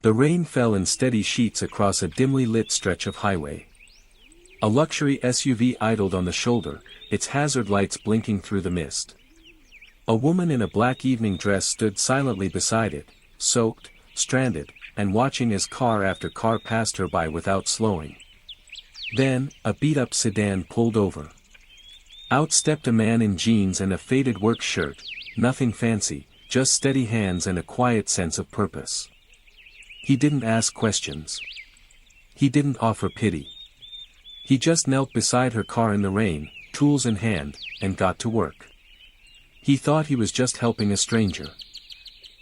The rain fell in steady sheets across a dimly lit stretch of highway. A luxury SUV idled on the shoulder, its hazard lights blinking through the mist. A woman in a black evening dress stood silently beside it, soaked, stranded, and watching as car after car passed her by without slowing. Then, a beat-up sedan pulled over. Out stepped a man in jeans and a faded work shirt, nothing fancy, just steady hands and a quiet sense of purpose. He didn't ask questions. He didn't offer pity. He just knelt beside her car in the rain, tools in hand, and got to work. He thought he was just helping a stranger.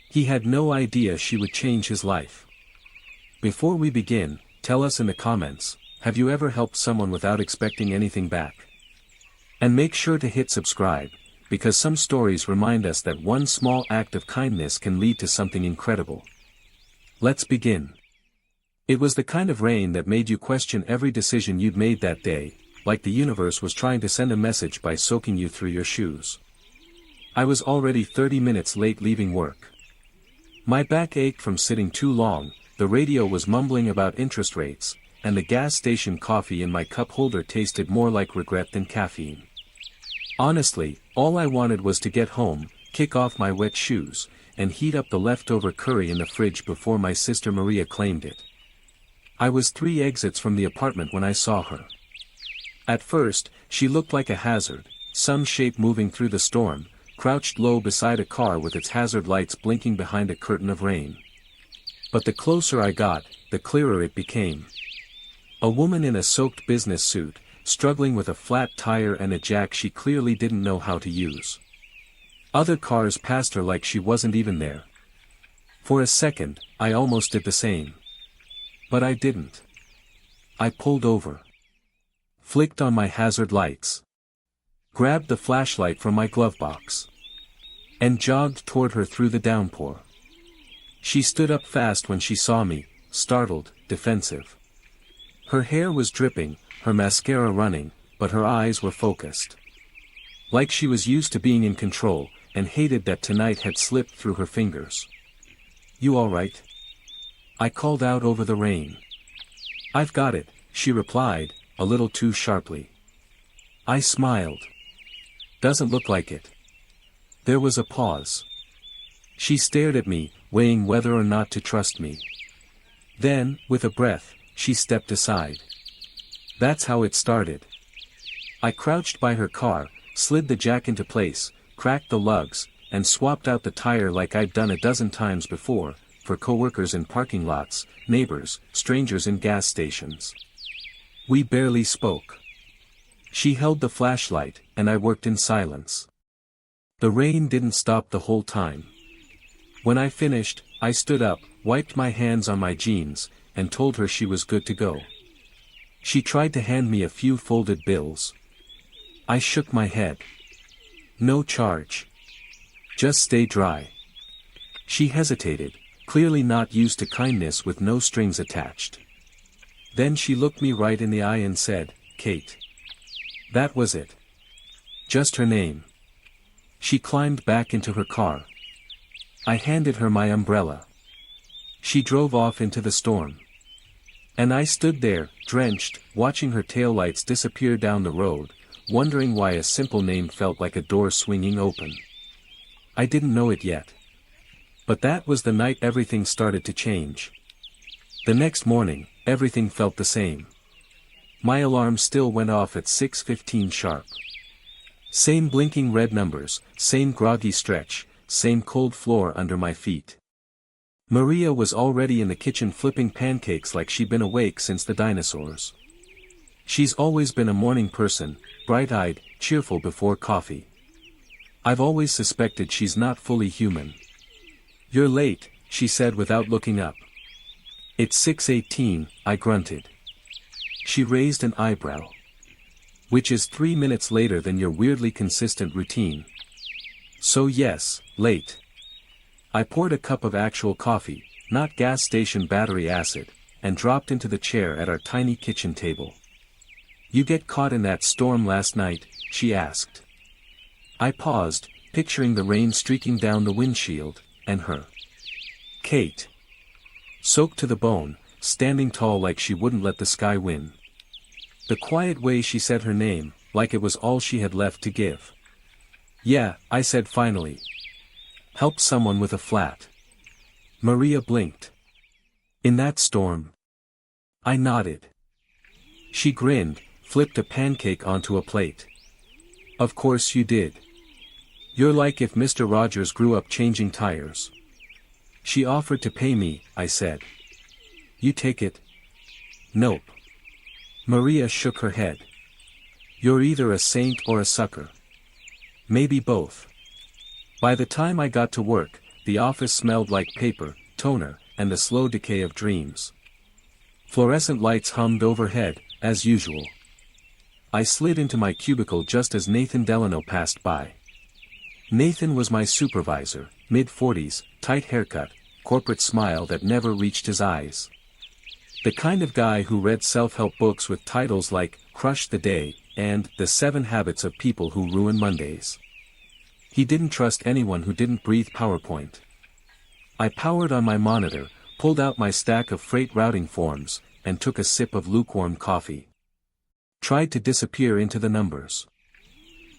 He had no idea she would change his life. Before we begin, tell us in the comments, have you ever helped someone without expecting anything back? And make sure to hit subscribe, because some stories remind us that one small act of kindness can lead to something incredible. Let's begin. It was the kind of rain that made you question every decision you'd made that day, like the universe was trying to send a message by soaking you through your shoes. I was already 30 minutes late leaving work. My back ached from sitting too long, the radio was mumbling about interest rates, and the gas station coffee in my cup holder tasted more like regret than caffeine. Honestly, all I wanted was to get home, kick off my wet shoes, and heat up the leftover curry in the fridge before my sister Maria claimed it. I was 3 exits from the apartment when I saw her. At first, she looked like a hazard, some shape moving through the storm, crouched low beside a car with its hazard lights blinking behind a curtain of rain. But the closer I got, the clearer it became. A woman in a soaked business suit, struggling with a flat tire and a jack she clearly didn't know how to use. Other cars passed her like she wasn't even there. For a second, I almost did the same. But I didn't. I pulled over. Flicked on my hazard lights. Grabbed the flashlight from my glove box. And jogged toward her through the downpour. She stood up fast when she saw me, startled, defensive. Her hair was dripping, her mascara running, but her eyes were focused. Like she was used to being in control, and hated that tonight had slipped through her fingers. "You all right?" I called out over the rain. "I've got it," she replied, a little too sharply. I smiled. "Doesn't look like it." There was a pause. She stared at me, weighing whether or not to trust me. Then, with a breath, she stepped aside. That's how it started. I crouched by her car, slid the jack into place, cracked the lugs, and swapped out the tire like I'd done a dozen times before, for coworkers in parking lots, neighbors, strangers in gas stations. We barely spoke. She held the flashlight, and I worked in silence. The rain didn't stop the whole time. When I finished, I stood up, wiped my hands on my jeans, and told her she was good to go. She tried to hand me a few folded bills. I shook my head. "No charge. Just stay dry." She hesitated, clearly not used to kindness with no strings attached. Then she looked me right in the eye and said, "Kate." That was it. Just her name. She climbed back into her car. I handed her my umbrella. She drove off into the storm. And I stood there, drenched, watching her taillights disappear down the road, wondering why a simple name felt like a door swinging open. I didn't know it yet. But that was the night everything started to change. The next morning, everything felt the same. My alarm still went off at 6:15 sharp. Same blinking red numbers, same groggy stretch, same cold floor under my feet. Maria was already in the kitchen flipping pancakes like she'd been awake since the dinosaurs. She's always been a morning person, bright-eyed, cheerful before coffee. I've always suspected she's not fully human. "You're late," she said without looking up. "It's 6:18, I grunted. She raised an eyebrow. "Which is 3 minutes later than your weirdly consistent routine." "So yes, late." I poured a cup of actual coffee, not gas station battery acid, and dropped into the chair at our tiny kitchen table. "You get caught in that storm last night?" she asked. I paused, picturing the rain streaking down the windshield, and her. "Kate." soaked to the bone, standing tall like she wouldn't let the sky win. The quiet way she said her name, like it was all she had left to give. "Yeah," I said finally. "Help someone with a flat." Maria blinked. "In that storm?" I nodded. She grinned, flipped a pancake onto a plate. "Of course you did. You're like if Mr. Rogers grew up changing tires." "She offered to pay me," I said. "You take it?" "Nope." Maria shook her head. "You're either a saint or a sucker. Maybe both." By the time I got to work, the office smelled like paper, toner, and the slow decay of dreams. Fluorescent lights hummed overhead, as usual. I slid into my cubicle just as Nathan Delano passed by. Nathan was my supervisor, mid-40s, tight haircut, corporate smile that never reached his eyes. The kind of guy who read self-help books with titles like Crush the Day and The 7 Habits of People Who Ruin Mondays. He didn't trust anyone who didn't breathe PowerPoint. I powered on my monitor, pulled out my stack of freight routing forms, and took a sip of lukewarm coffee. Tried to disappear into the numbers.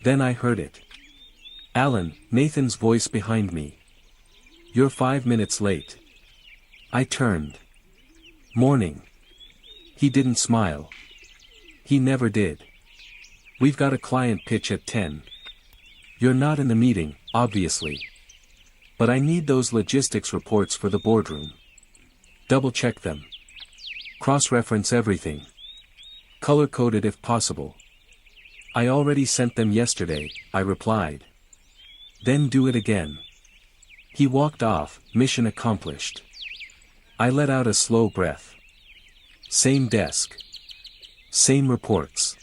Then I heard it. "Alan," Nathan's voice behind me. "You're 5 minutes late." I turned. "Morning." He didn't smile. He never did. "We've got a client pitch at 10. You're not in the meeting, obviously. But I need those logistics reports for the boardroom. Double-check them. Cross-reference everything. Color-coded if possible." "I already sent them yesterday," I replied. "Then do it again." He walked off, mission accomplished. I let out a slow breath. Same desk. Same reports.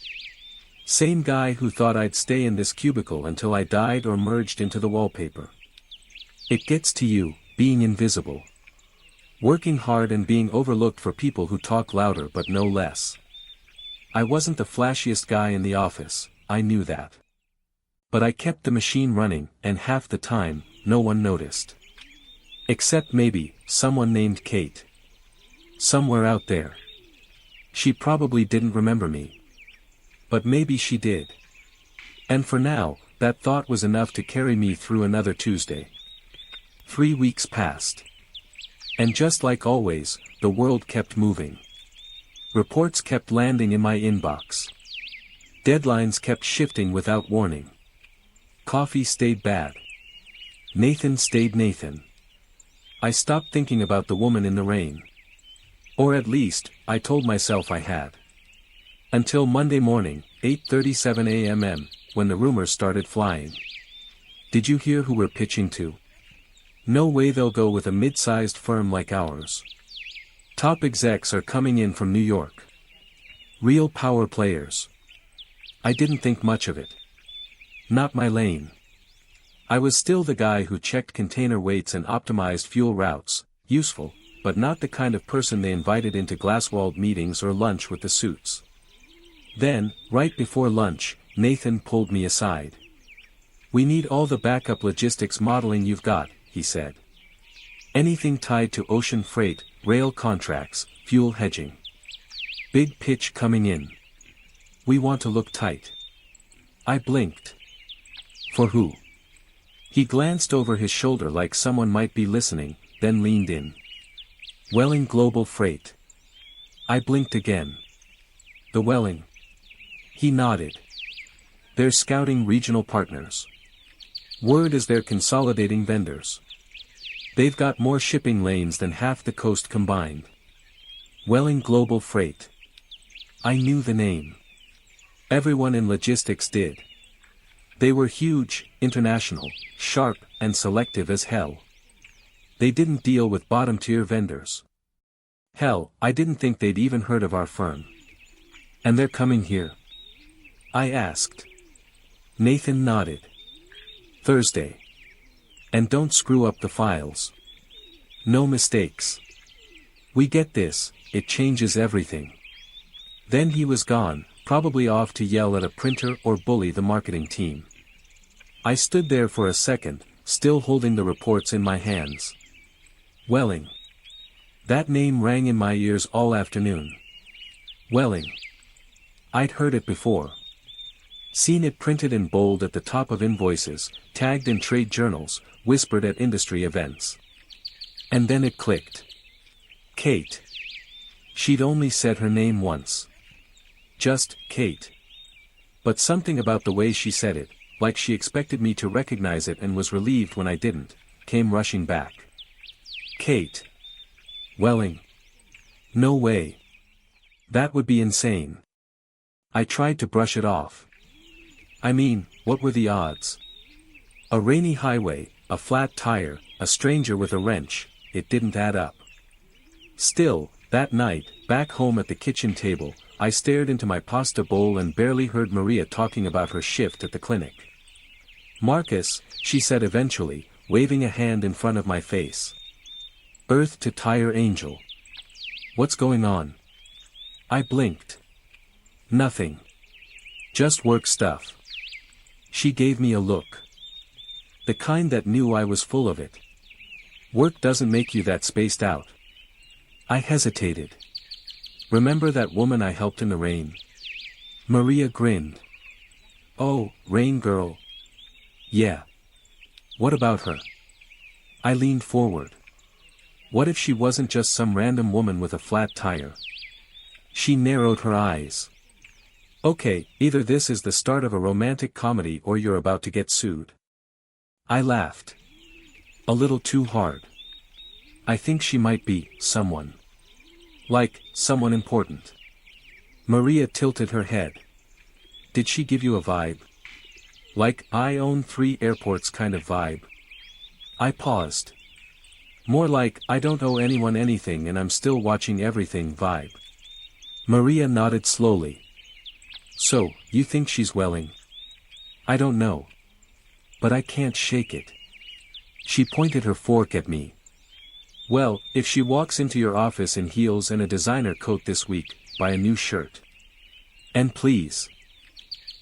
Same guy who thought I'd stay in this cubicle until I died or merged into the wallpaper. It gets to you, being invisible. Working hard and being overlooked for people who talk louder but no less. I wasn't the flashiest guy in the office, I knew that. But I kept the machine running, and half the time, no one noticed. Except maybe, someone named Kate. Somewhere out there. She probably didn't remember me. But maybe she did. And for now, that thought was enough to carry me through another Tuesday. 3 weeks passed. And just like always, the world kept moving. Reports kept landing in my inbox. Deadlines kept shifting without warning. Coffee stayed bad. Nathan stayed Nathan. I stopped thinking about the woman in the rain. Or at least, I told myself I had. Until Monday morning, 8:37 a.m., when the rumors started flying. "Did you hear who we're pitching to? No way they'll go with a mid-sized firm like ours. Top execs are coming in from New York. Real power players." I didn't think much of it. Not my lane. I was still the guy who checked container weights and optimized fuel routes, useful, but not the kind of person they invited into glass-walled meetings or lunch with the suits. Then, right before lunch, Nathan pulled me aside. "We need all the backup logistics modeling you've got," he said. "Anything tied to ocean freight, rail contracts, fuel hedging. Big pitch coming in. We want to look tight." I blinked. "For who?" He glanced over his shoulder like someone might be listening, then leaned in. "Welling Global Freight." I blinked again. "The Welling?" He nodded. "They're scouting regional partners. Word is they're consolidating vendors. They've got more shipping lanes than half the coast combined. Welling Global Freight." I knew the name. Everyone in logistics did. They were huge, international, sharp, and selective as hell. They didn't deal with bottom-tier vendors. Hell, I didn't think they'd even heard of our firm. "And they're coming here?" I asked. Nathan nodded. "Thursday. And don't screw up the files. No mistakes. We get this, it changes everything." Then he was gone, probably off to yell at a printer or bully the marketing team. I stood there for a second, still holding the reports in my hands. Welling. That name rang in my ears all afternoon. Welling. I'd heard it before. Seen it printed in bold at the top of invoices, tagged in trade journals, whispered at industry events. And then it clicked. Kate. She'd only said her name once. Just, Kate. But something about the way she said it, like she expected me to recognize it and was relieved when I didn't, came rushing back. Kate. Welling. No way. That would be insane. I tried to brush it off. I mean, what were the odds? A rainy highway, a flat tire, a stranger with a wrench, it didn't add up. Still, that night, back home at the kitchen table, I stared into my pasta bowl and barely heard Maria talking about her shift at the clinic. Marcus, she said eventually, waving a hand in front of my face. Earth to tire angel. What's going on? I blinked. Nothing. Just work stuff. She gave me a look. The kind that knew I was full of it. Work doesn't make you that spaced out. I hesitated. Remember that woman I helped in the rain? Maria grinned. Oh, rain girl. Yeah. What about her? I leaned forward. What if she wasn't just some random woman with a flat tire? She narrowed her eyes. Okay, either this is the start of a romantic comedy or you're about to get sued. I laughed. A little too hard. I think she might be someone. Like, someone important. Maria tilted her head. Did she give you a vibe? Like, I own 3 airports kind of vibe? I paused. More like, I don't owe anyone anything and I'm still watching everything vibe. Maria nodded slowly. So, you think she's Welling? I don't know. But I can't shake it. She pointed her fork at me. Well, if she walks into your office in heels and a designer coat this week, buy a new shirt. And please.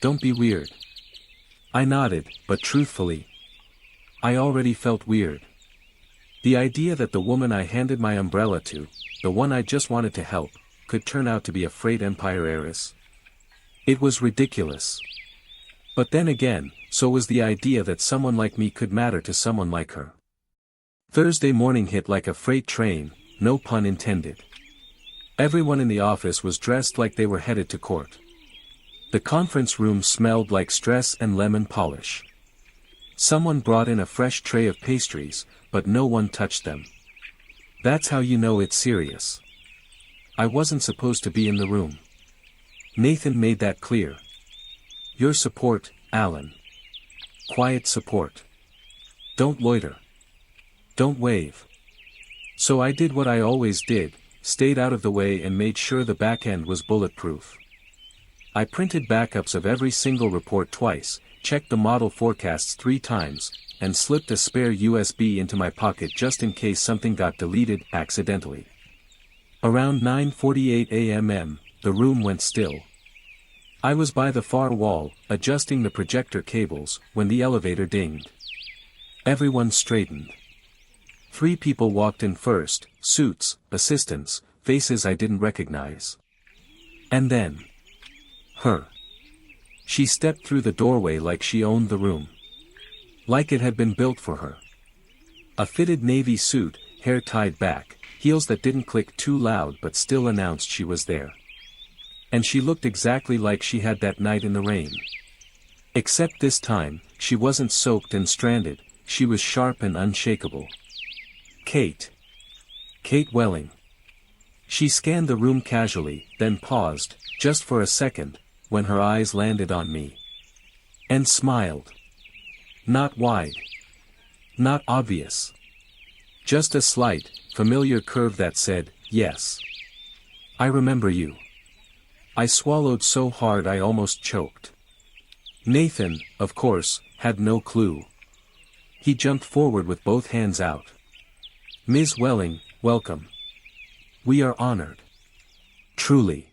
Don't be weird. I nodded, but truthfully. I already felt weird. The idea that the woman I handed my umbrella to, the one I just wanted to help, could turn out to be a freight empire heiress. It was ridiculous. But then again, so was the idea that someone like me could matter to someone like her. Thursday morning hit like a freight train, no pun intended. Everyone in the office was dressed like they were headed to court. The conference room smelled like stress and lemon polish. Someone brought in a fresh tray of pastries, but no one touched them. That's how you know it's serious. I wasn't supposed to be in the room. Nathan made that clear. Your support, Alan. Quiet support. Don't loiter. Don't wave. So I did what I always did, stayed out of the way and made sure the back end was bulletproof. I printed backups of every single report twice, checked the model forecasts 3 times, and slipped a spare USB into my pocket just in case something got deleted accidentally. Around 9:48 a.m., the room went still. I was by the far wall, adjusting the projector cables, when the elevator dinged. Everyone straightened. 3 people walked in first, suits, assistants, faces I didn't recognize. And then. Her. She stepped through the doorway like she owned the room. Like it had been built for her. A fitted navy suit, hair tied back, heels that didn't click too loud but still announced she was there. And she looked exactly like she had that night in the rain. Except this time, she wasn't soaked and stranded, she was sharp and unshakable. Kate. Kate Welling. She scanned the room casually, then paused, just for a second, when her eyes landed on me. And smiled. Not wide. Not obvious. Just a slight, familiar curve that said, yes. I remember you. I swallowed so hard I almost choked. Nathan, of course, had no clue. He jumped forward with both hands out. Ms. Welling, welcome. We are honored. Truly.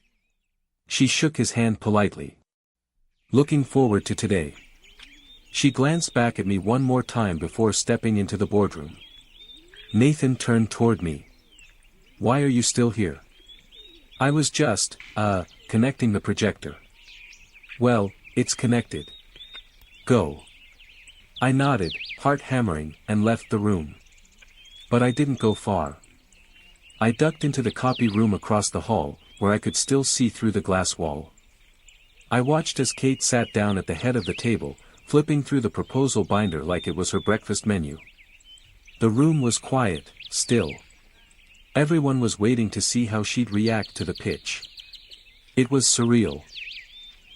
She shook his hand politely. Looking forward to today. She glanced back at me one more time before stepping into the boardroom. Nathan turned toward me. Why are you still here? I was just, connecting the projector. Well, it's connected. Go. I nodded, heart hammering, and left the room. But I didn't go far. I ducked into the copy room across the hall, where I could still see through the glass wall. I watched as Kate sat down at the head of the table, flipping through the proposal binder like it was her breakfast menu. The room was quiet, still. Everyone was waiting to see how she'd react to the pitch. It was surreal.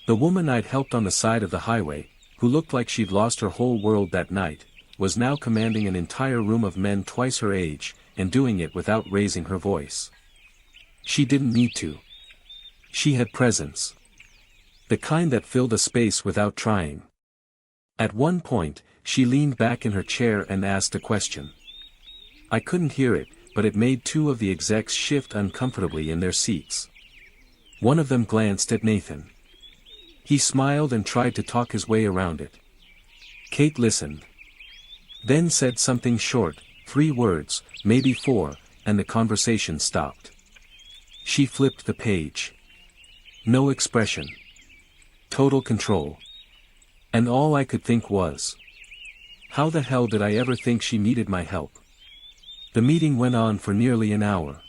The woman I'd helped on the side of the highway, who looked like she'd lost her whole world that night, was now commanding an entire room of men twice her age, and doing it without raising her voice. She didn't need to. She had presence. The kind that filled a space without trying. At one point, she leaned back in her chair and asked a question. I couldn't hear it, but it made two of the execs shift uncomfortably in their seats. One of them glanced at Nathan. He smiled and tried to talk his way around it. Kate listened. Then said something short, 3 words, maybe 4, and the conversation stopped. She flipped the page. No expression. Total control. And all I could think was, how the hell did I ever think she needed my help? The meeting went on for nearly an hour.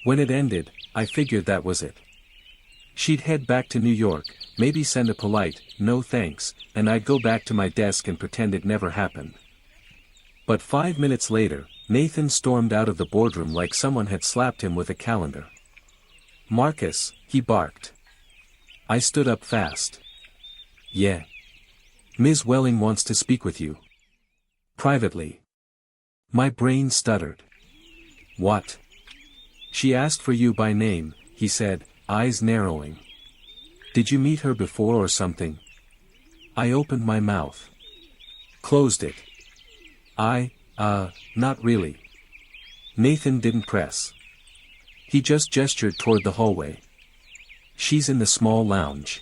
When it ended, I figured that was it. She'd head back to New York, maybe send a polite, no thanks, and I'd go back to my desk and pretend it never happened. But 5 minutes later, Nathan stormed out of the boardroom like someone had slapped him with a calendar. Marcus, he barked. I stood up fast. Yeah. Ms. Welling wants to speak with you. Privately. My brain stuttered. What? She asked for you by name, he said, eyes narrowing. Did you meet her before or something? I opened my mouth. Closed it. Not really. Nathan didn't press. He just gestured toward the hallway. She's in the small lounge.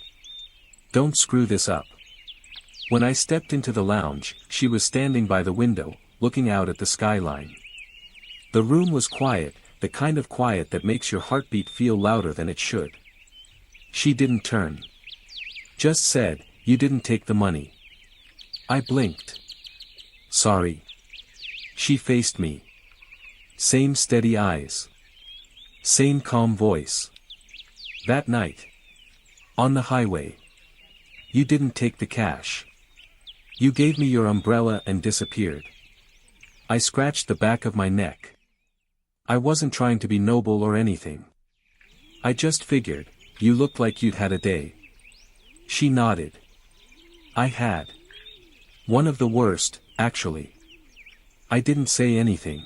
Don't screw this up. When I stepped into the lounge, she was standing by the window, looking out at the skyline. The room was quiet, the kind of quiet that makes your heartbeat feel louder than it should. She didn't turn. Just said, you didn't take the money. I blinked. Sorry. She faced me. Same steady eyes. Same calm voice. That night. On the highway. You didn't take the cash. You gave me your umbrella and disappeared. I scratched the back of my neck. I wasn't trying to be noble or anything. I just figured, you looked like you'd had a day. She nodded. I had. One of the worst, actually. I didn't say anything.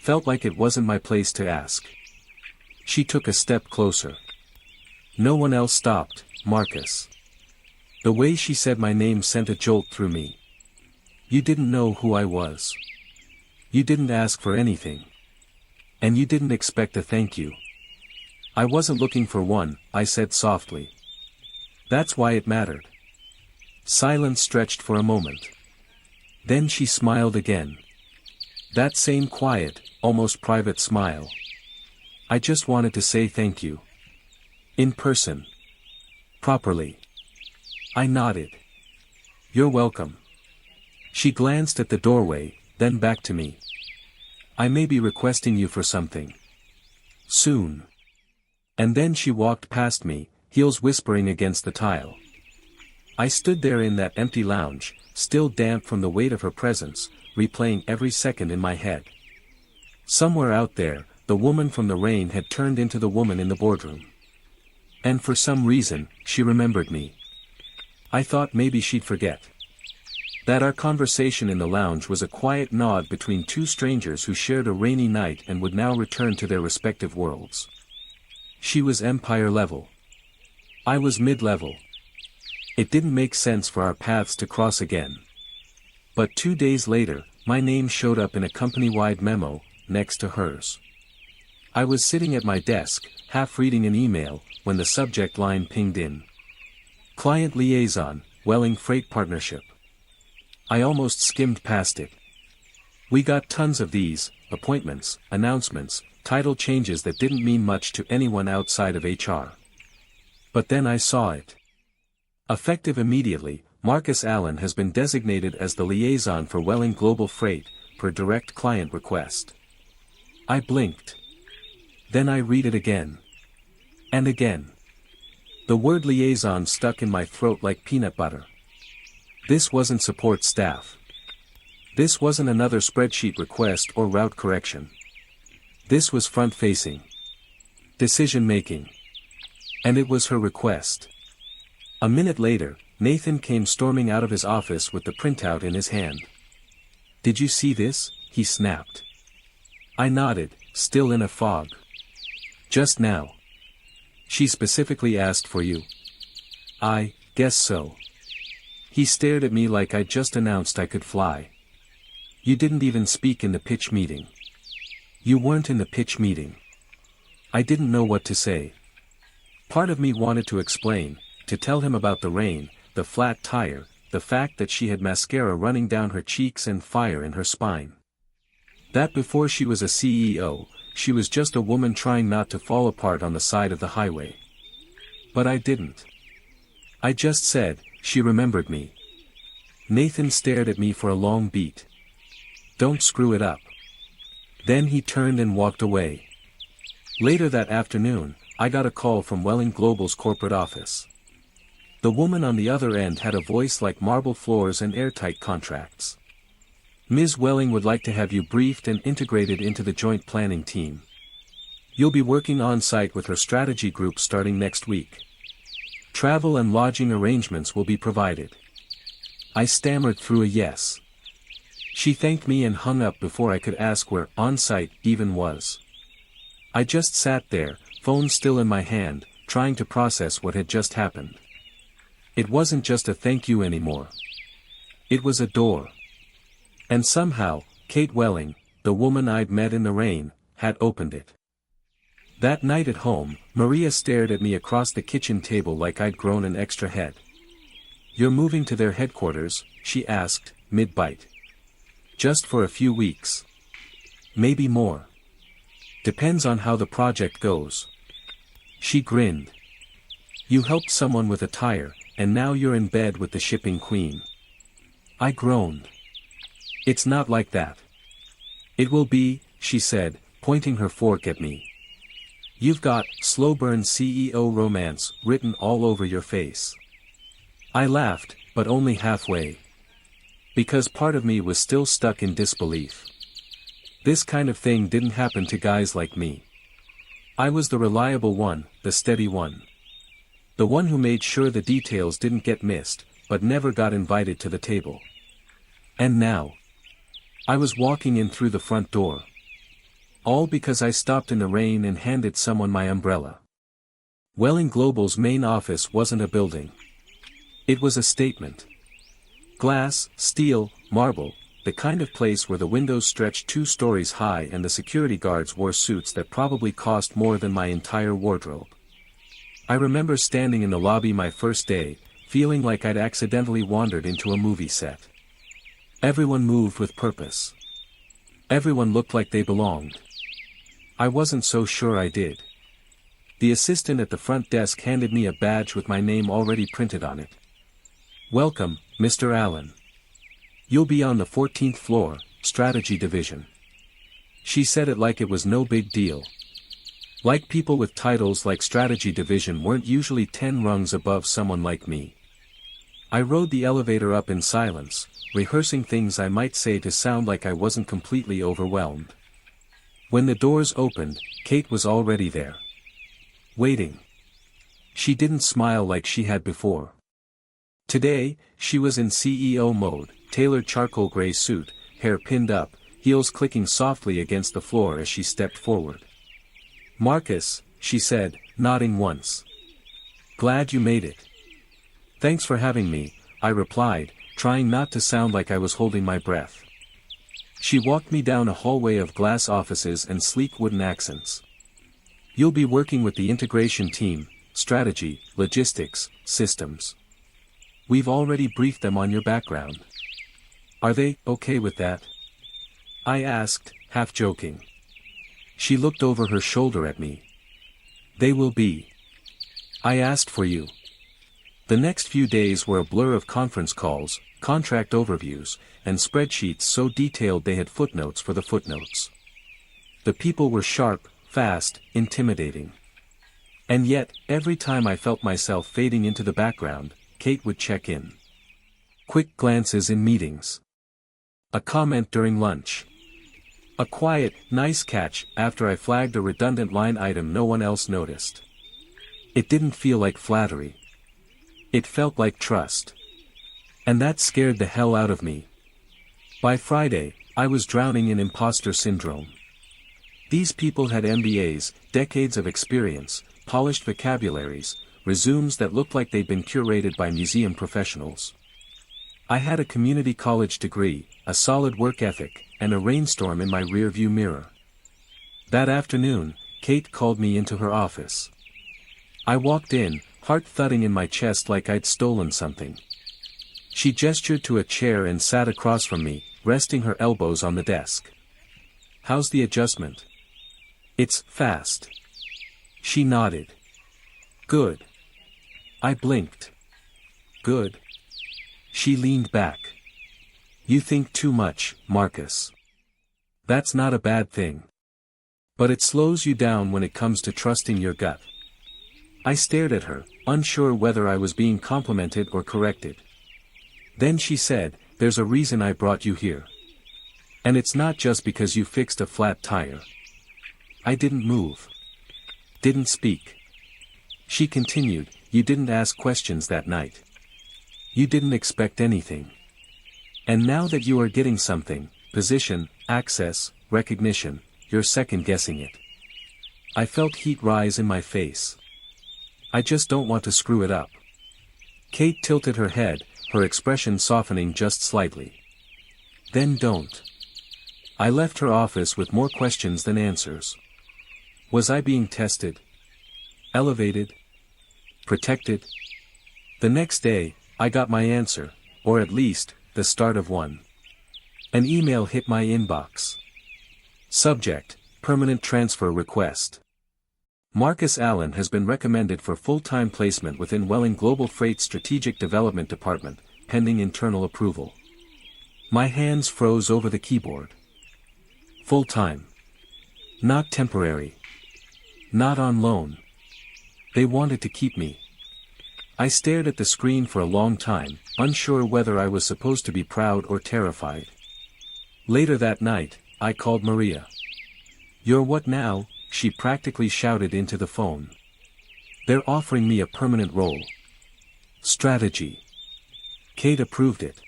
Felt like it wasn't my place to ask. She took a step closer. No one else stopped, Marcus. The way she said my name sent a jolt through me. You didn't know who I was. You didn't ask for anything. And you didn't expect a thank you. I wasn't looking for one, I said softly. That's why it mattered. Silence stretched for a moment. Then she smiled again. That same quiet, almost private smile. I just wanted to say thank you. In person. Properly. I nodded. You're welcome. She glanced at the doorway, then back to me. I may be requesting you for something. Soon. And then she walked past me, heels whispering against the tile. I stood there in that empty lounge, still damp from the weight of her presence, replaying every second in my head. Somewhere out there, the woman from the rain had turned into the woman in the boardroom. And for some reason, she remembered me. I thought maybe she'd forget. That our conversation in the lounge was a quiet nod between two strangers who shared a rainy night and would now return to their respective worlds. She was empire level. I was mid-level. It didn't make sense for our paths to cross again. But 2 days later, my name showed up in a company-wide memo, next to hers. I was sitting at my desk, half reading an email, when the subject line pinged in. Client Liaison, Welling Freight Partnership. I almost skimmed past it. We got tons of these, appointments, announcements, title changes that didn't mean much to anyone outside of HR. But then I saw it. Effective immediately, Marcus Allen has been designated as the liaison for Welling Global Freight, per direct client request. I blinked. Then I read it again. And again. The word liaison stuck in my throat like peanut butter. This wasn't support staff. This wasn't another spreadsheet request or route correction. This was front-facing. Decision-making. And it was her request. A minute later, Nathan came storming out of his office with the printout in his hand. "Did you see this?" he snapped. I nodded, still in a fog. "Just now. She specifically asked for you." "I guess so." He stared at me like I'd just announced I could fly. "You didn't even speak in the pitch meeting." "You weren't in the pitch meeting." I didn't know what to say. Part of me wanted to explain, to tell him about the rain, the flat tire, the fact that she had mascara running down her cheeks and fire in her spine. That before she was a CEO, she was just a woman trying not to fall apart on the side of the highway. But I didn't. I just said, "She remembered me." Nathan stared at me for a long beat. "Don't screw it up." Then he turned and walked away. Later that afternoon, I got a call from Welling Global's corporate office. The woman on the other end had a voice like marble floors and airtight contracts. "Ms. Welling would like to have you briefed and integrated into the joint planning team. You'll be working on-site with her strategy group starting next week. Travel and lodging arrangements will be provided." I stammered through a yes. She thanked me and hung up before I could ask where on-site even was. I just sat there, phone still in my hand, trying to process what had just happened. It wasn't just a thank you anymore. It was a door. And somehow, Kate Welling, the woman I'd met in the rain, had opened it. That night at home, Maria stared at me across the kitchen table like I'd grown an extra head. "You're moving to their headquarters?" she asked, mid-bite. "Just for a few weeks. Maybe more. Depends on how the project goes." She grinned. "You helped someone with a tire, and now you're in bed with the shipping queen." I groaned. "It's not like that." "It will be," she said, pointing her fork at me. "You've got slow burn CEO romance written all over your face." I laughed, but only halfway. Because part of me was still stuck in disbelief. This kind of thing didn't happen to guys like me. I was the reliable one, the steady one. The one who made sure the details didn't get missed, but never got invited to the table. And now, I was walking in through the front door. All because I stopped in the rain and handed someone my umbrella. Welling Global's main office wasn't a building. It was a statement. Glass, steel, marble, the kind of place where the windows stretched 2 stories high and the security guards wore suits that probably cost more than my entire wardrobe. I remember standing in the lobby my first day, feeling like I'd accidentally wandered into a movie set. Everyone moved with purpose. Everyone looked like they belonged. I wasn't so sure I did. The assistant at the front desk handed me a badge with my name already printed on it. "Welcome, Mr. Allen. You'll be on the 14th floor, Strategy Division." She said it like it was no big deal. Like people with titles like Strategy Division weren't usually 10 rungs above someone like me. I rode the elevator up in silence, rehearsing things I might say to sound like I wasn't completely overwhelmed. When the doors opened, Kate was already there. Waiting. She didn't smile like she had before. Today, she was in CEO mode, tailored charcoal gray suit, hair pinned up, heels clicking softly against the floor as she stepped forward. "Marcus," she said, nodding once. "Glad you made it." "Thanks for having me," I replied, trying not to sound like I was holding my breath. She walked me down a hallway of glass offices and sleek wooden accents. "You'll be working with the integration team, strategy, logistics, systems. We've already briefed them on your background. Are they okay with that?" I asked, half joking. She looked over her shoulder at me. They will be. I asked for you. The next few days were a blur of conference calls, contract overviews, and spreadsheets so detailed they had footnotes for the footnotes. The people were sharp, fast, intimidating. And yet, every time I felt myself fading into the background, Kate would check in. Quick glances in meetings. A comment during lunch. A quiet, nice catch after I flagged a redundant line item no one else noticed. It didn't feel like flattery. It felt like trust. And that scared the hell out of me. By Friday, I was drowning in imposter syndrome. These people had MBAs, decades of experience, polished vocabularies, resumes that looked like they'd been curated by museum professionals. I had a community college degree, a solid work ethic, and a rainstorm in my rearview mirror. That afternoon, Kate called me into her office. I walked in, heart thudding in my chest like I'd stolen something. She gestured to a chair and sat across from me, resting her elbows on the desk. "How's the adjustment?" "It's fast." She nodded. "Good." I blinked. "Good." She leaned back. "You think too much, Marcus. That's not a bad thing. But it slows you down when it comes to trusting your gut." I stared at her, unsure whether I was being complimented or corrected. Then she said, "There's a reason I brought you here. And it's not just because you fixed a flat tire." I didn't move. Didn't speak. She continued, "You didn't ask questions that night. You didn't expect anything. And now that you are getting something, position, access, recognition, you're second-guessing it." I felt heat rise in my face. "I just don't want to screw it up." Kate tilted her head, her expression softening just slightly. "Then don't." I left her office with more questions than answers. Was I being tested? Elevated? Protected? The next day, I got my answer, or at least, the start of one. An email hit my inbox. Subject, Permanent Transfer Request. Marcus Allen has been recommended for full-time placement within Welling Global Freight Strategic Development Department, pending internal approval. My hands froze over the keyboard. Full-time. Not temporary. Not on loan. They wanted to keep me. I stared at the screen for a long time, unsure whether I was supposed to be proud or terrified. Later that night, I called Maria. "You're what now?" she practically shouted into the phone. "They're offering me a permanent role. Strategy." Kate approved it.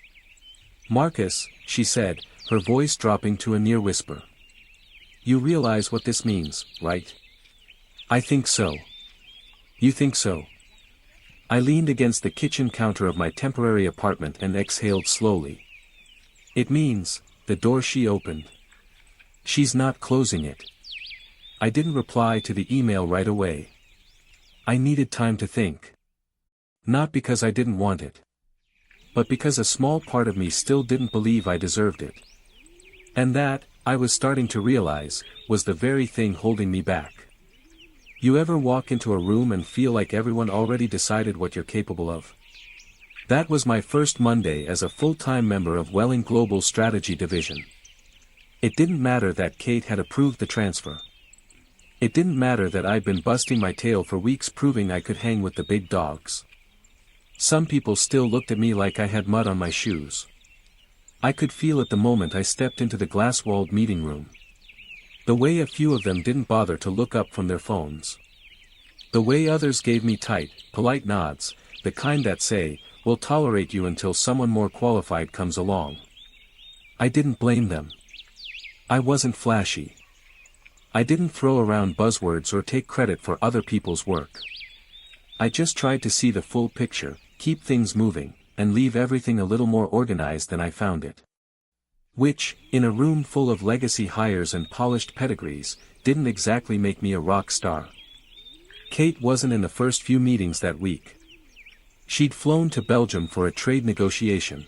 "Marcus," she said, her voice dropping to a near whisper. "You realize what this means, right?" "I think so." "You think so?" I leaned against the kitchen counter of my temporary apartment and exhaled slowly. "It means," the door she opened. "She's not closing it." I didn't reply to the email right away. I needed time to think. Not because I didn't want it. But because a small part of me still didn't believe I deserved it. And that, I was starting to realize, was the very thing holding me back. You ever walk into a room and feel like everyone already decided what you're capable of? That was my first Monday as a full-time member of Welling Global Strategy Division. It didn't matter that Kate had approved the transfer. It didn't matter that I'd been busting my tail for weeks proving I could hang with the big dogs. Some people still looked at me like I had mud on my shoes. I could feel it the moment I stepped into the glass-walled meeting room. The way a few of them didn't bother to look up from their phones. The way others gave me tight, polite nods, the kind that say, "We'll tolerate you until someone more qualified comes along." I didn't blame them. I wasn't flashy. I didn't throw around buzzwords or take credit for other people's work. I just tried to see the full picture, keep things moving, and leave everything a little more organized than I found it. Which, in a room full of legacy hires and polished pedigrees, didn't exactly make me a rock star. Kate wasn't in the first few meetings that week. She'd flown to Belgium for a trade negotiation.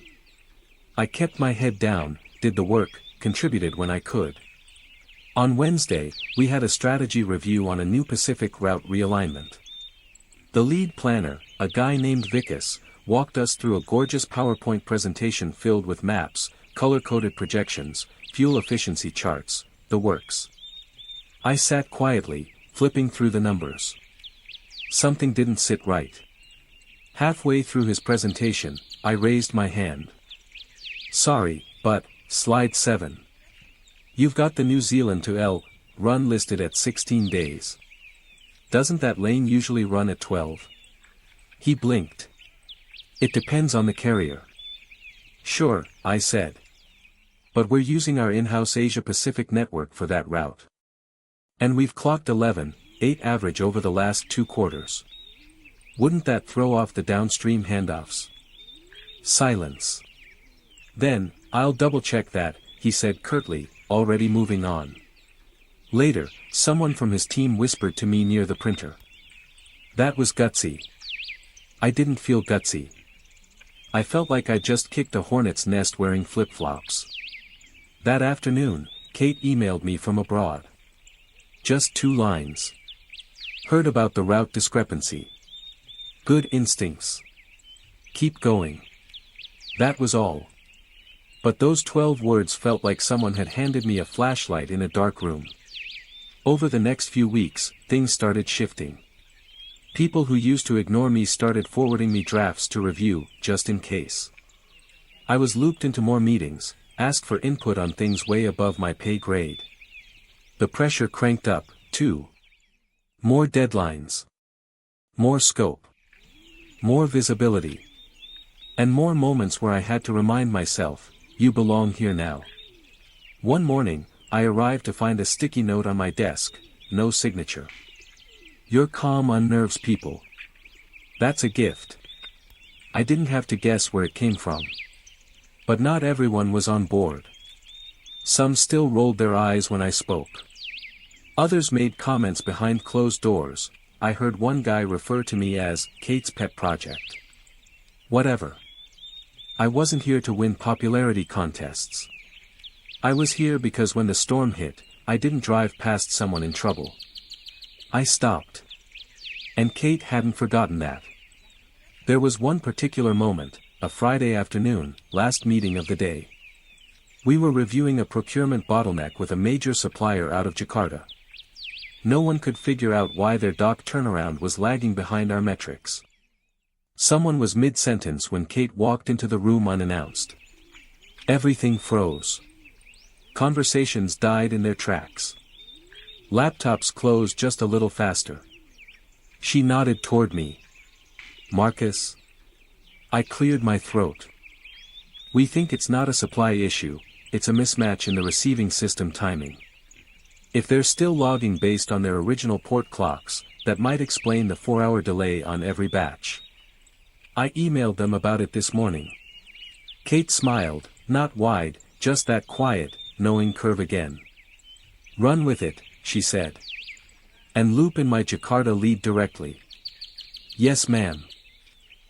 I kept my head down, did the work, contributed when I could. On Wednesday, we had a strategy review on a new Pacific route realignment. The lead planner, a guy named Vikas, walked us through a gorgeous PowerPoint presentation filled with maps, color-coded projections, fuel efficiency charts, the works. I sat quietly, flipping through the numbers. Something didn't sit right. Halfway through his presentation, I raised my hand. Sorry, but, slide 7. You've got the New Zealand to L run listed at 16 days. Doesn't that lane usually run at 12? He blinked. It depends on the carrier. Sure, I said. But we're using our in-house Asia-Pacific network for that route. And we've clocked 11.8 average over the last 2 quarters. Wouldn't that throw off the downstream handoffs? Silence. Then, I'll double-check that, he said curtly, already moving on. Later, someone from his team whispered to me near the printer. That was gutsy. I didn't feel gutsy. I felt like I'd just kicked a hornet's nest wearing flip-flops. That afternoon, Kate emailed me from abroad. Just 2 lines. Heard about the route discrepancy. Good instincts. Keep going. That was all. But those 12 words felt like someone had handed me a flashlight in a dark room. Over the next few weeks, things started shifting. People who used to ignore me started forwarding me drafts to review, just in case. I was looped into more meetings, asked for input on things way above my pay grade. The pressure cranked up, too. More deadlines. More scope. More visibility. And more moments where I had to remind myself, you belong here now. One morning, I arrived to find a sticky note on my desk, no signature. Your calm unnerves people. That's a gift. I didn't have to guess where it came from. But not everyone was on board. Some still rolled their eyes when I spoke. Others made comments behind closed doors. I heard one guy refer to me as Kate's pet project. Whatever. I wasn't here to win popularity contests. I was here because when the storm hit, I didn't drive past someone in trouble. I stopped. And Kate hadn't forgotten that. There was one particular moment, a Friday afternoon, last meeting of the day. We were reviewing a procurement bottleneck with a major supplier out of Jakarta. No one could figure out why their dock turnaround was lagging behind our metrics. Someone was mid-sentence when Kate walked into the room unannounced. Everything froze. Conversations died in their tracks. Laptops closed just a little faster. She nodded toward me. Marcus. I cleared my throat. We think it's not a supply issue, it's a mismatch in the receiving system timing. If they're still logging based on their original port clocks, that might explain the 4-hour delay on every batch. I emailed them about it this morning. Kate smiled, not wide, just that quiet, knowing curve again. Run with it, she said. And loop in my Jakarta lead directly. Yes ma'am.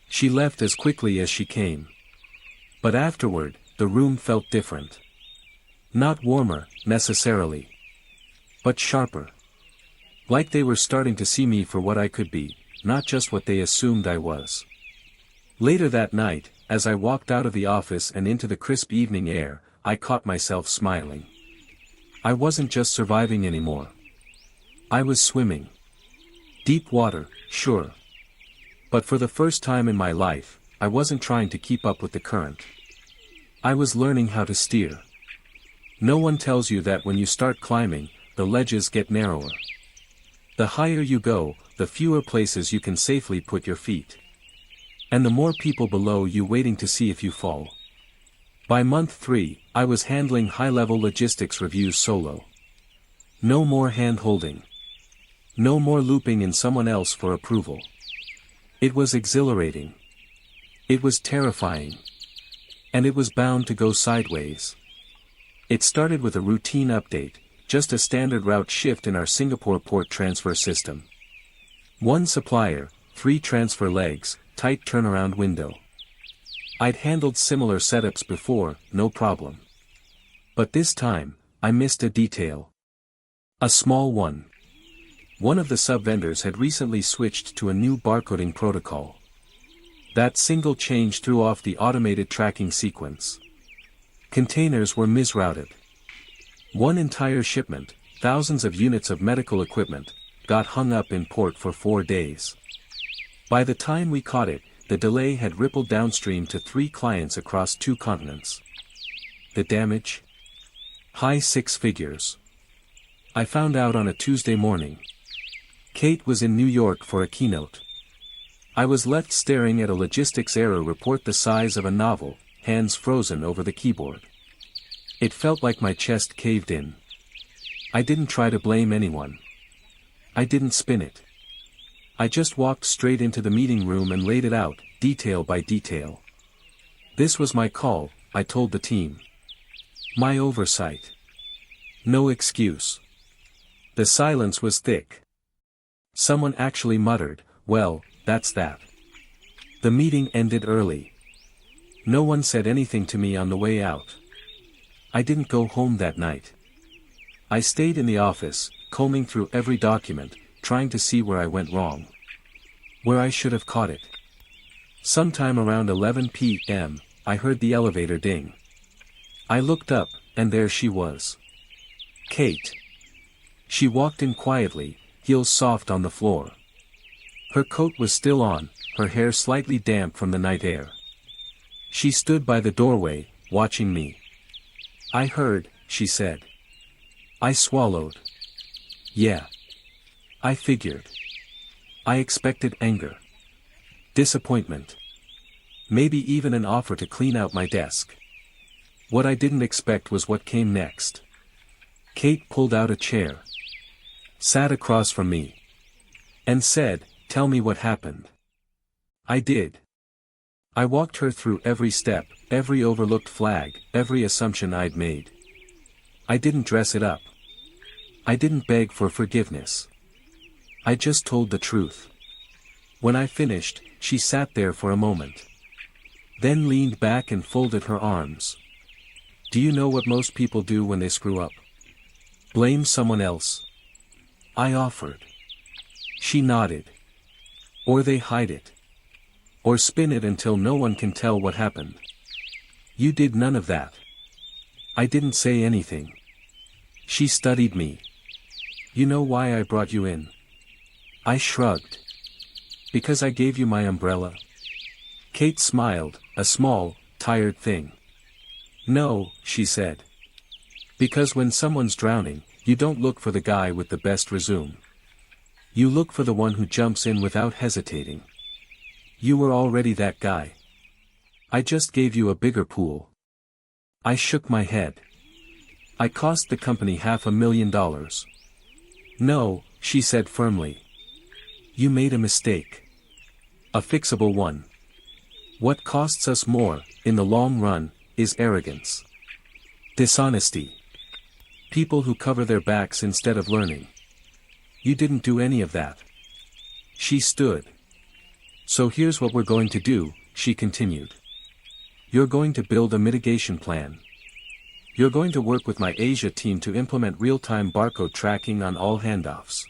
She left as quickly as she came. But afterward, the room felt different. Not warmer, necessarily. But sharper. Like they were starting to see me for what I could be, not just what they assumed I was. Later that night, as I walked out of the office and into the crisp evening air, I caught myself smiling. I wasn't just surviving anymore. I was swimming. Deep water, sure. But for the first time in my life, I wasn't trying to keep up with the current. I was learning how to steer. No one tells you that when you start climbing, the ledges get narrower. The higher you go, the fewer places you can safely put your feet. And the more people below you waiting to see if you fall. By month 3, I was handling high-level logistics reviews solo. No more hand-holding. No more looping in someone else for approval. It was exhilarating. It was terrifying. And it was bound to go sideways. It started with a routine update, just a standard route shift in our Singapore port transfer system. One supplier, 3 transfer legs, tight turnaround window. I'd handled similar setups before, no problem. But this time, I missed a detail. A small one. One of the sub-vendors had recently switched to a new barcoding protocol. That single change threw off the automated tracking sequence. Containers were misrouted. One entire shipment, thousands of units of medical equipment, got hung up in port for 4 days. By the time we caught it, the delay had rippled downstream to 3 clients across 2 continents. The damage? High 6 figures. I found out on a Tuesday morning. Kate was in New York for a keynote. I was left staring at a logistics error report the size of a novel, hands frozen over the keyboard. It felt like my chest caved in. I didn't try to blame anyone. I didn't spin it. I just walked straight into the meeting room and laid it out, detail by detail. This was my call, I told the team. My oversight. No excuse. The silence was thick. Someone actually muttered, "Well, that's that." The meeting ended early. No one said anything to me on the way out. I didn't go home that night. I stayed in the office, combing through every document, trying to see where I went wrong. Where I should have caught it. Sometime around 11 p.m., I heard the elevator ding. I looked up, and there she was. Kate. She walked in quietly, heels soft on the floor. Her coat was still on, her hair slightly damp from the night air. She stood by the doorway, watching me. "I heard," she said. I swallowed. Yeah. I figured. I expected anger. Disappointment. Maybe even an offer to clean out my desk. What I didn't expect was what came next. Kate pulled out a chair. Sat across from me. And said, "Tell me what happened." I did. I walked her through every step, every overlooked flag, every assumption I'd made. I didn't dress it up. I didn't beg for forgiveness. I just told the truth. When I finished, she sat there for a moment. Then leaned back and folded her arms. "Do you know what most people do when they screw up? Blame someone else." I offered. She nodded. Or they hide it. Or spin it until no one can tell what happened. You did none of that. I didn't say anything. She studied me. "You know why I brought you in?" I shrugged. "Because I gave you my umbrella." Kate smiled, a small, tired thing. "No," she said. "Because when someone's drowning, you don't look for the guy with the best resume. You look for the one who jumps in without hesitating. You were already that guy. I just gave you a bigger pool." I shook my head. "I cost the company $500,000. "No," she said firmly. "You made a mistake. A fixable one. What costs us more, in the long run, is arrogance. Dishonesty. People who cover their backs instead of learning. You didn't do any of that." She stood. "So here's what we're going to do," she continued. "You're going to build a mitigation plan. You're going to work with my Asia team to implement real-time barcode tracking on all handoffs.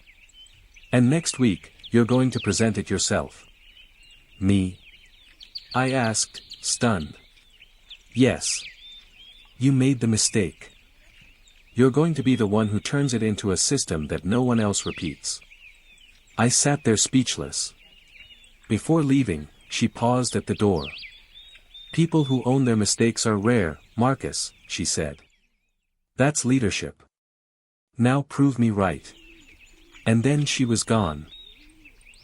And next week, you're going to present it yourself." "Me?" I asked, stunned. "Yes. You made the mistake. You're going to be the one who turns it into a system that no one else repeats." I sat there speechless. Before leaving, she paused at the door. "People who own their mistakes are rare, Marcus," she said. "That's leadership. Now prove me right." And then she was gone.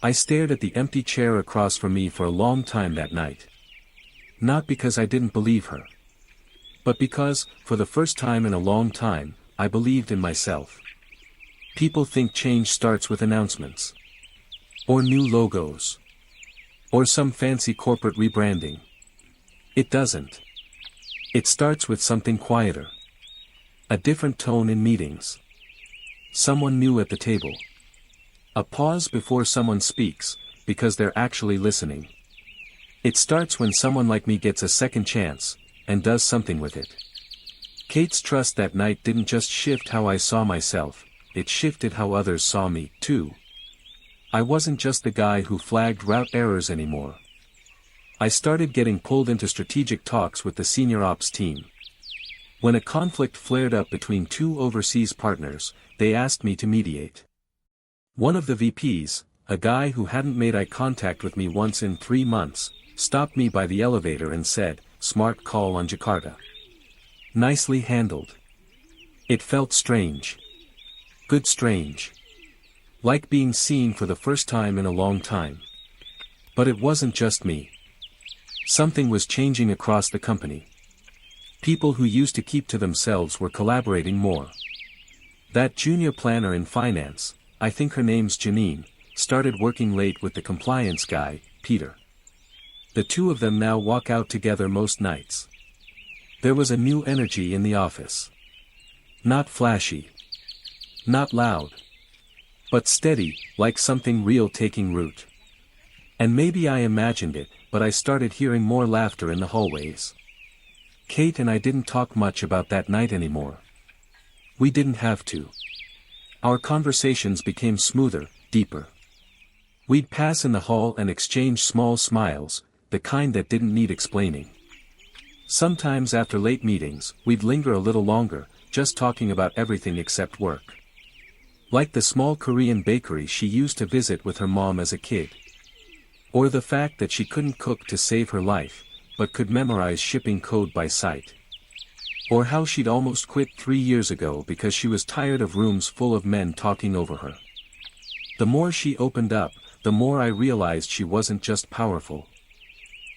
I stared at the empty chair across from me for a long time that night. Not because I didn't believe her. But because, for the first time in a long time, I believed in myself. People think change starts with announcements. Or new logos. Or some fancy corporate rebranding. It doesn't. It starts with something quieter. A different tone in meetings. Someone new at the table. A pause before someone speaks, because they're actually listening. It starts when someone like me gets a second chance, and does something with it. Kate's trust that night didn't just shift how I saw myself, it shifted how others saw me, too. I wasn't just the guy who flagged route errors anymore. I started getting pulled into strategic talks with the senior ops team. When a conflict flared up between two overseas partners, they asked me to mediate. One of the VPs, a guy who hadn't made eye contact with me once in 3 months, stopped me by the elevator and said, "Smart call on Jakarta. Nicely handled." It felt strange. Good strange. Like being seen for the first time in a long time. But it wasn't just me. Something was changing across the company. People who used to keep to themselves were collaborating more. That junior planner in finance, I think her name's Janine, started working late with the compliance guy, Peter. The two of them now walk out together most nights. There was a new energy in the office. Not flashy. Not loud. But steady, like something real taking root. And maybe I imagined it, but I started hearing more laughter in the hallways. Kate and I didn't talk much about that night anymore. We didn't have to. Our conversations became smoother, deeper. We'd pass in the hall and exchange small smiles, the kind that didn't need explaining. Sometimes after late meetings, we'd linger a little longer, just talking about everything except work. Like the small Korean bakery she used to visit with her mom as a kid. Or the fact that she couldn't cook to save her life, but could memorize shipping code by sight. Or how she'd almost quit 3 years ago because she was tired of rooms full of men talking over her. The more she opened up, the more I realized she wasn't just powerful.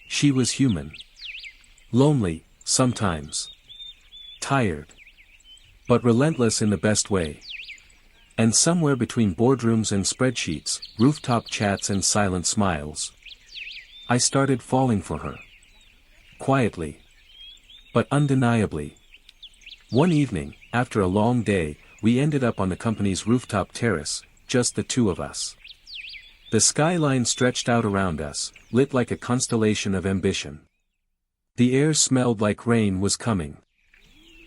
She was human. Lonely, sometimes. Tired. But relentless in the best way. And somewhere between boardrooms and spreadsheets, rooftop chats and silent smiles, I started falling for her. Quietly. But undeniably. One evening, after a long day, we ended up on the company's rooftop terrace, just the two of us. The skyline stretched out around us, lit like a constellation of ambition. The air smelled like rain was coming.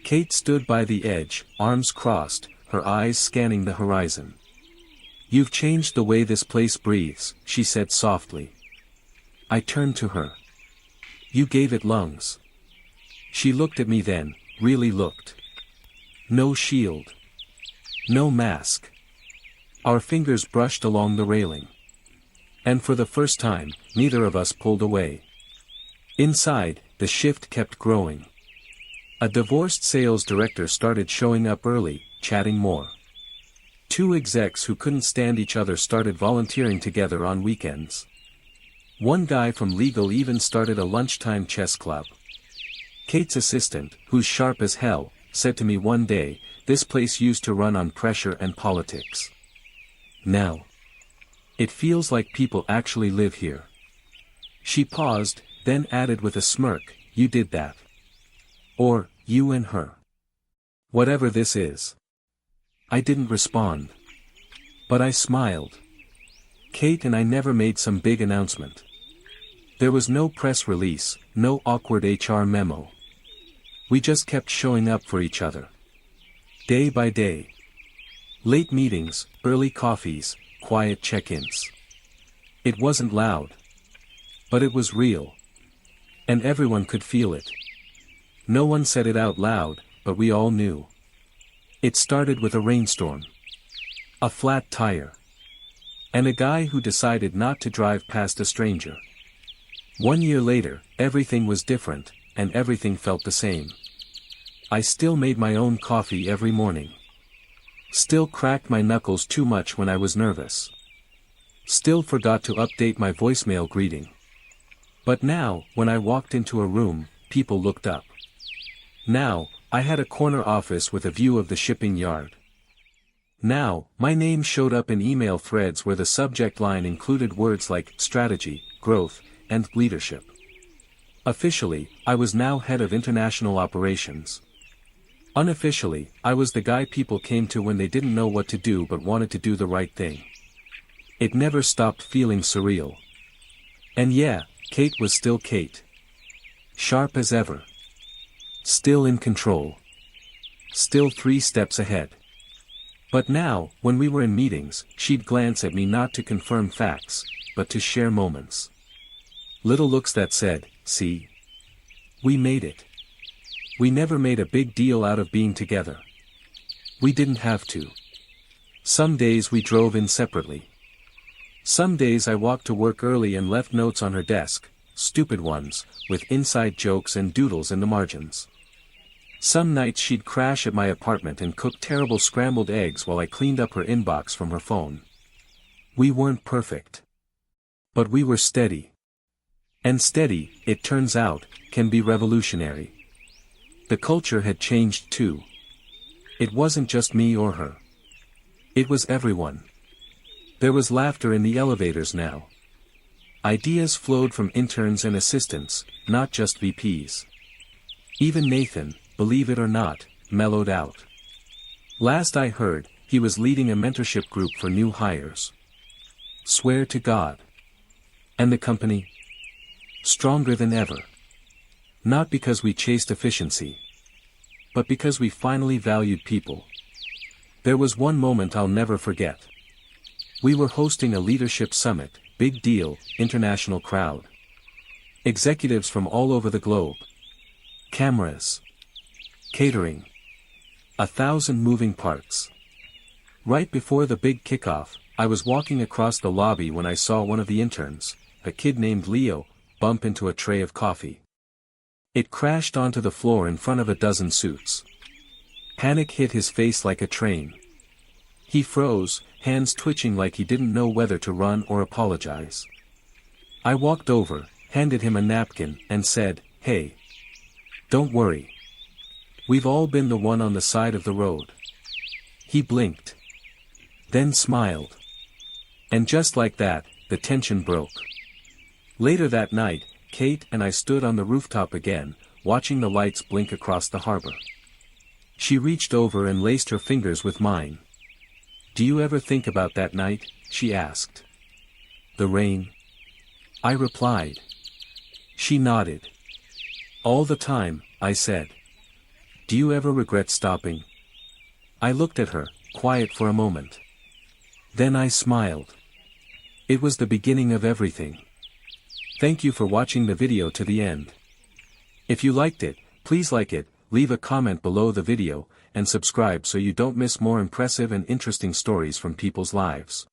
Kate stood by the edge, arms crossed, her eyes scanning the horizon. "You've changed the way this place breathes," she said softly. I turned to her. "You gave it lungs." She looked at me then, really looked. No shield. No mask. Our fingers brushed along the railing. And for the first time, neither of us pulled away. Inside, the shift kept growing. A divorced sales director started showing up early, chatting more. 2 execs who couldn't stand each other started volunteering together on weekends. One guy from legal even started a lunchtime chess club. Kate's assistant, who's sharp as hell, said to me one day, "This place used to run on pressure and politics. Now, it feels like people actually live here." She paused, then added with a smirk, "You did that. Or, you and her. Whatever this is." I didn't respond. But I smiled. Kate and I never made some big announcement. There was no press release, no awkward HR memo. We just kept showing up for each other. Day by day. Late meetings, early coffees, quiet check-ins. It wasn't loud. But it was real. And everyone could feel it. No one said it out loud, but we all knew. It started with a rainstorm. A flat tire. And a guy who decided not to drive past a stranger. 1 year later, everything was different, and everything felt the same. I still made my own coffee every morning. Still cracked my knuckles too much when I was nervous. Still forgot to update my voicemail greeting. But now, when I walked into a room, people looked up. Now, I had a corner office with a view of the shipping yard. Now, my name showed up in email threads where the subject line included words like strategy, growth, and leadership. Officially, I was now head of international operations. Unofficially, I was the guy people came to when they didn't know what to do but wanted to do the right thing. It never stopped feeling surreal. And yeah, Kate was still Kate. Sharp as ever. Still in control. Still 3 steps ahead. But now, when we were in meetings, she'd glance at me not to confirm facts, but to share moments. Little looks that said, "See? We made it. We never made a big deal out of being together. We didn't have to. Some days we drove in separately. Some days I walked to work early and left notes on her desk, stupid ones, with inside jokes and doodles in the margins. Some nights she'd crash at my apartment and cook terrible scrambled eggs while I cleaned up her inbox from her phone. We weren't perfect. But we were steady. And steady, it turns out, can be revolutionary. The culture had changed too. It wasn't just me or her. It was everyone. There was laughter in the elevators now. Ideas flowed from interns and assistants, not just VPs. Even Nathan, believe it or not, mellowed out. Last I heard, he was leading a mentorship group for new hires. Swear to God. And the company? Stronger than ever. Not because we chased efficiency. But because we finally valued people. There was one moment I'll never forget. We were hosting a leadership summit, big deal, international crowd. Executives from all over the globe. Cameras. Catering. 1,000 moving parts. Right before the big kickoff, I was walking across the lobby when I saw one of the interns, a kid named Leo, bump into a tray of coffee. It crashed onto the floor in front of a dozen suits. Panic hit his face like a train. He froze, hands twitching like he didn't know whether to run or apologize. I walked over, handed him a napkin, and said, "Hey. Don't worry. We've all been the one on the side of the road." He blinked. Then smiled. And just like that, the tension broke. Later that night, Kate and I stood on the rooftop again, watching the lights blink across the harbor. She reached over and laced her fingers with mine. "Do you ever think about that night?" she asked. "The rain?" I replied. She nodded. "All the time," I said. "Do you ever regret stopping?" I looked at her, quiet for a moment. Then I smiled. It was the beginning of everything. Thank you for watching the video to the end. If you liked it, please like it, leave a comment below the video, and subscribe so you don't miss more impressive and interesting stories from people's lives.